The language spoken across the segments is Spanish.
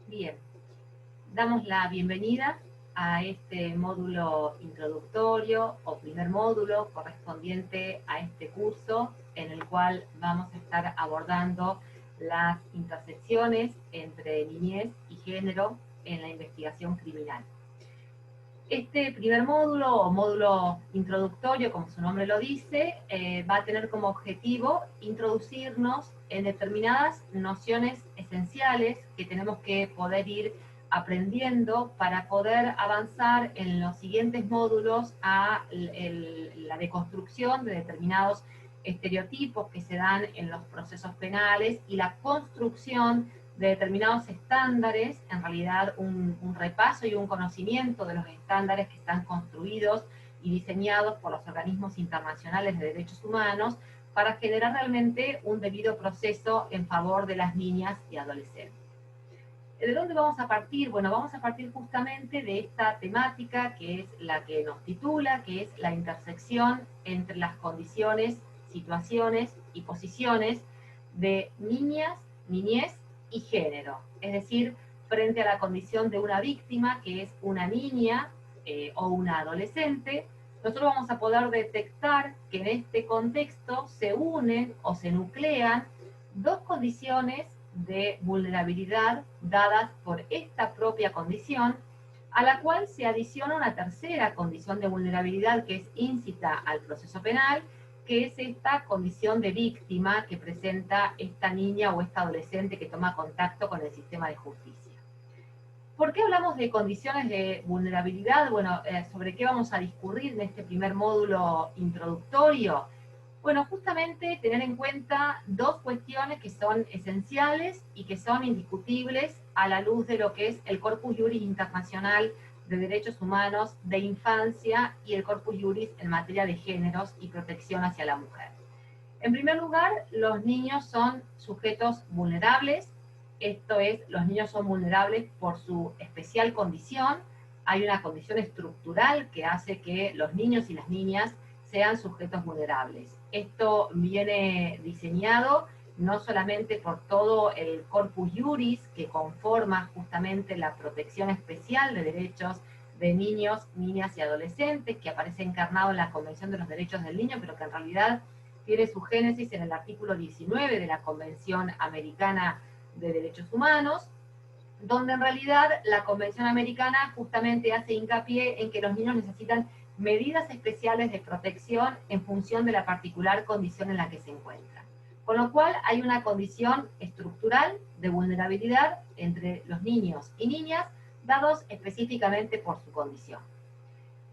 Bien, damos la bienvenida a este módulo introductorio o primer módulo correspondiente a este curso en el cual vamos a estar abordando las intersecciones entre niñez y género en la investigación criminal. Este primer módulo o módulo introductorio, como su nombre lo dice, va a tener como objetivo introducirnos en determinadas nociones esenciales que tenemos que poder ir aprendiendo para poder avanzar en los siguientes módulos a la deconstrucción de determinados estereotipos que se dan en los procesos penales y la construcción de determinados estándares, en realidad un repaso y un conocimiento de los estándares que están construidos y diseñados por los organismos internacionales de derechos humanos para generar realmente un debido proceso en favor de las niñas y adolescentes. ¿De dónde vamos a partir? Bueno, vamos a partir justamente de esta temática que es la que nos titula, que es la intersección entre las condiciones, situaciones y posiciones de niñas, niñez y género. Es decir, frente a la condición de una víctima, que es una niña o una adolescente, nosotros vamos a poder detectar que en este contexto se unen o se nuclean dos condiciones de vulnerabilidad dadas por esta propia condición, a la cual se adiciona una tercera condición de vulnerabilidad que es íncita al proceso penal, que es esta condición de víctima que presenta esta niña o esta adolescente que toma contacto con el sistema de justicia. ¿Por qué hablamos de condiciones de vulnerabilidad? Bueno, ¿sobre qué vamos a discurrir en este primer módulo introductorio? Bueno, justamente tener en cuenta dos cuestiones que son esenciales y que son indiscutibles a la luz de lo que es el Corpus Juris Internacional de Derechos Humanos de Infancia y el Corpus Juris en materia de géneros y protección hacia la mujer. En primer lugar, los niños son sujetos vulnerables, esto es, los niños son vulnerables por su especial condición, hay una condición estructural que hace que los niños y las niñas sean sujetos vulnerables. Esto viene diseñado no solamente por todo el corpus juris que conforma justamente la protección especial de derechos de niños, niñas y adolescentes, que aparece encarnado en la Convención de los Derechos del Niño, pero que en realidad tiene su génesis en el artículo 19 de la Convención Americana de Derechos Humanos, donde en realidad la Convención Americana justamente hace hincapié en que los niños necesitan medidas especiales de protección en función de la particular condición en la que se encuentran. Con lo cual hay una condición estructural de vulnerabilidad entre los niños y niñas, dados específicamente por su condición.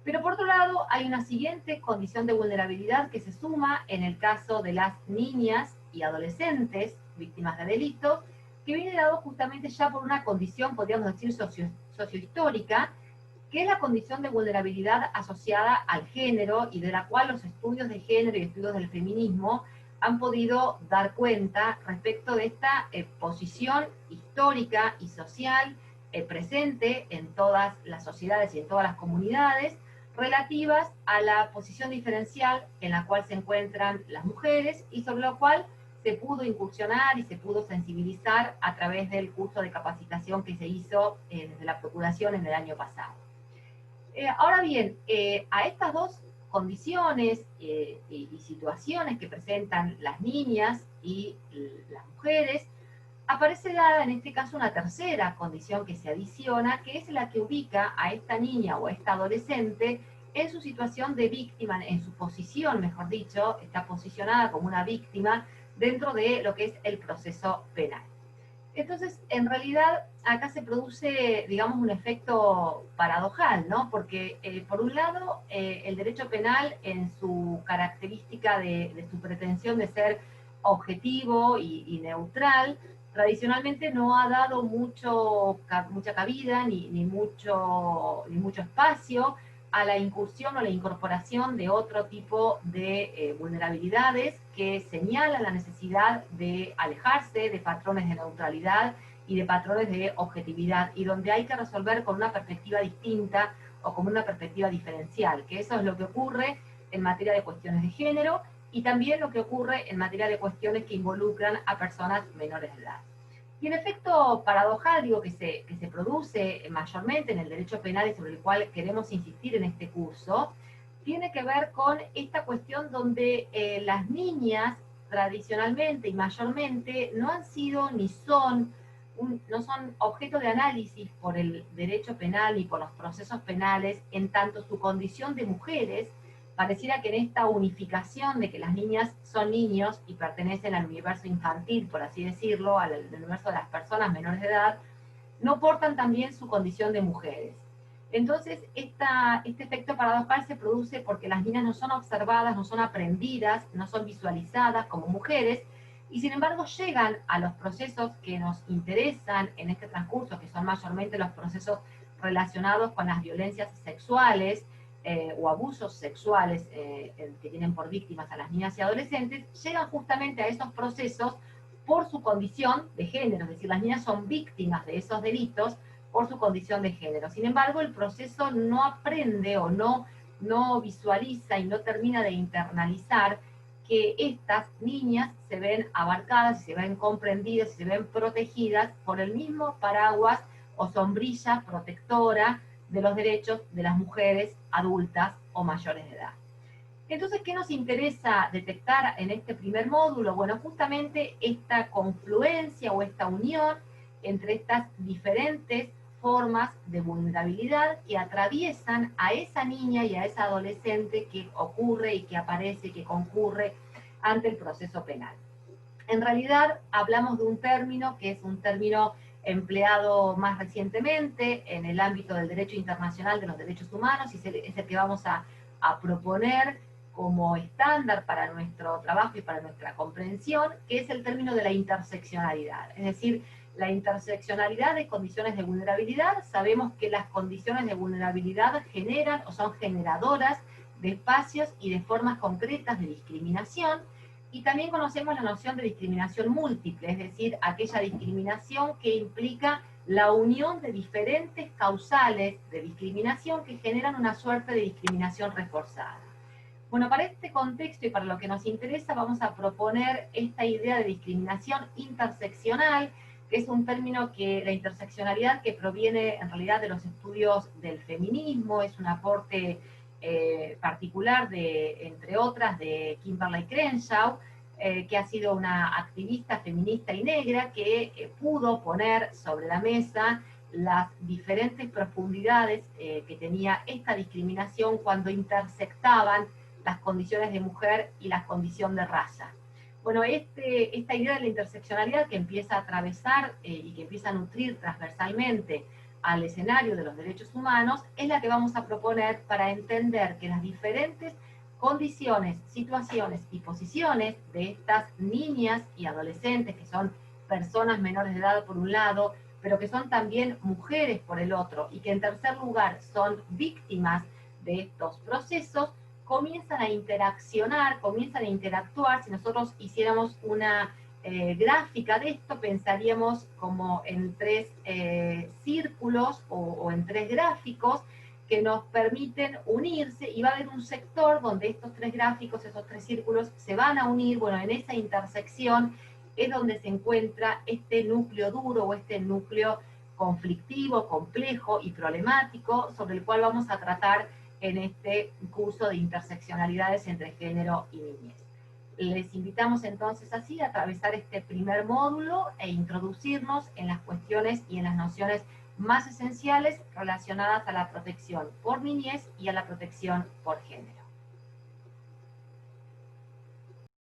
Pero por otro lado, hay una siguiente condición de vulnerabilidad que se suma en el caso de las niñas y adolescentes víctimas de delitos, que viene dado justamente ya por una condición, podríamos decir, sociohistórica, que es la condición de vulnerabilidad asociada al género y de la cual los estudios de género y estudios del feminismo han podido dar cuenta respecto de esta posición histórica y social presente en todas las sociedades y en todas las comunidades, relativas a la posición diferencial en la cual se encuentran las mujeres y sobre lo cual se pudo incursionar y se pudo sensibilizar a través del curso de capacitación que se hizo desde la Procuración en el año pasado. Ahora bien, a estas dos condiciones y situaciones que presentan las niñas y las mujeres, aparece dada en este caso una tercera condición que se adiciona, que es la que ubica a esta niña o a esta adolescente en su situación de víctima, en su posición, mejor dicho, está posicionada como una víctima dentro de lo que es el proceso penal. Entonces, en realidad, acá se produce, digamos, un efecto paradojal, ¿no? Porque, por un lado, el derecho penal, en su característica de su pretensión de ser objetivo y neutral, tradicionalmente no ha dado mucha cabida ni mucho espacio a la incursión o la incorporación de otro tipo de vulnerabilidades que señalan la necesidad de alejarse de patrones de neutralidad y de patrones de objetividad, y donde hay que resolver con una perspectiva distinta o con una perspectiva diferencial, que eso es lo que ocurre en materia de cuestiones de género y también lo que ocurre en materia de cuestiones que involucran a personas menores de edad. Y el efecto paradojal, digo, que se produce mayormente en el derecho penal y sobre el cual queremos insistir en este curso, tiene que ver con esta cuestión donde las niñas tradicionalmente y mayormente no han sido ni son, no son objeto de análisis por el derecho penal y por los procesos penales, en tanto su condición de mujeres. Pareciera que en esta unificación de que las niñas son niños y pertenecen al universo infantil, por así decirlo, al universo de las personas menores de edad, no portan también su condición de mujeres. Entonces, este efecto paradojal se produce porque las niñas no son observadas, no son aprendidas, no son visualizadas como mujeres, y sin embargo llegan a los procesos que nos interesan en este transcurso, que son mayormente los procesos relacionados con las violencias sexuales, o abusos sexuales que tienen por víctimas a las niñas y adolescentes, llegan justamente a esos procesos por su condición de género, es decir, las niñas son víctimas de esos delitos por su condición de género. Sin embargo, el proceso no aprende o no visualiza y no termina de internalizar que estas niñas se ven abarcadas, se ven comprendidas, se ven protegidas por el mismo paraguas o sombrilla protectora de los derechos de las mujeres adultas o mayores de edad. Entonces, ¿qué nos interesa detectar en este primer módulo? Bueno, justamente esta confluencia o esta unión entre estas diferentes formas de vulnerabilidad que atraviesan a esa niña y a esa adolescente que ocurre y que aparece, que concurre ante el proceso penal. En realidad, hablamos de un término que es un término empleado más recientemente en el ámbito del derecho internacional de los derechos humanos y es el que vamos a proponer como estándar para nuestro trabajo y para nuestra comprensión, que es el término de la interseccionalidad. Es decir, la interseccionalidad de condiciones de vulnerabilidad. Sabemos que las condiciones de vulnerabilidad generan o son generadoras de espacios y de formas concretas de discriminación. Y también conocemos la noción de discriminación múltiple, es decir, aquella discriminación que implica la unión de diferentes causales de discriminación que generan una suerte de discriminación reforzada. Bueno, para este contexto y para lo que nos interesa vamos a proponer esta idea de discriminación interseccional, que es un término que la interseccionalidad que proviene en realidad de los estudios del feminismo, es un aporte particular de, entre otras, de Kimberly Crenshaw, que ha sido una activista feminista y negra que pudo poner sobre la mesa las diferentes profundidades que tenía esta discriminación cuando intersectaban las condiciones de mujer y la condición de raza. Bueno, esta idea de la interseccionalidad que empieza a atravesar y que empieza a nutrir transversalmente al escenario de los derechos humanos es la que vamos a proponer para entender que las diferentes condiciones, situaciones y posiciones de estas niñas y adolescentes, que son personas menores de edad por un lado, pero que son también mujeres por el otro, y que en tercer lugar son víctimas de estos procesos, comienzan a interaccionar, comienzan a interactuar. Si nosotros hiciéramos una gráfica de esto, pensaríamos como en tres círculos o en tres gráficos que nos permiten unirse, y va a haber un sector donde estos tres gráficos, esos tres círculos, se van a unir. Bueno, en esa intersección es donde se encuentra este núcleo duro o este núcleo conflictivo, complejo y problemático, sobre el cual vamos a tratar en este curso de interseccionalidades entre género y niñez. Les invitamos entonces así a atravesar este primer módulo e introducirnos en las cuestiones y en las nociones más esenciales relacionadas a la protección por niñez y a la protección por género.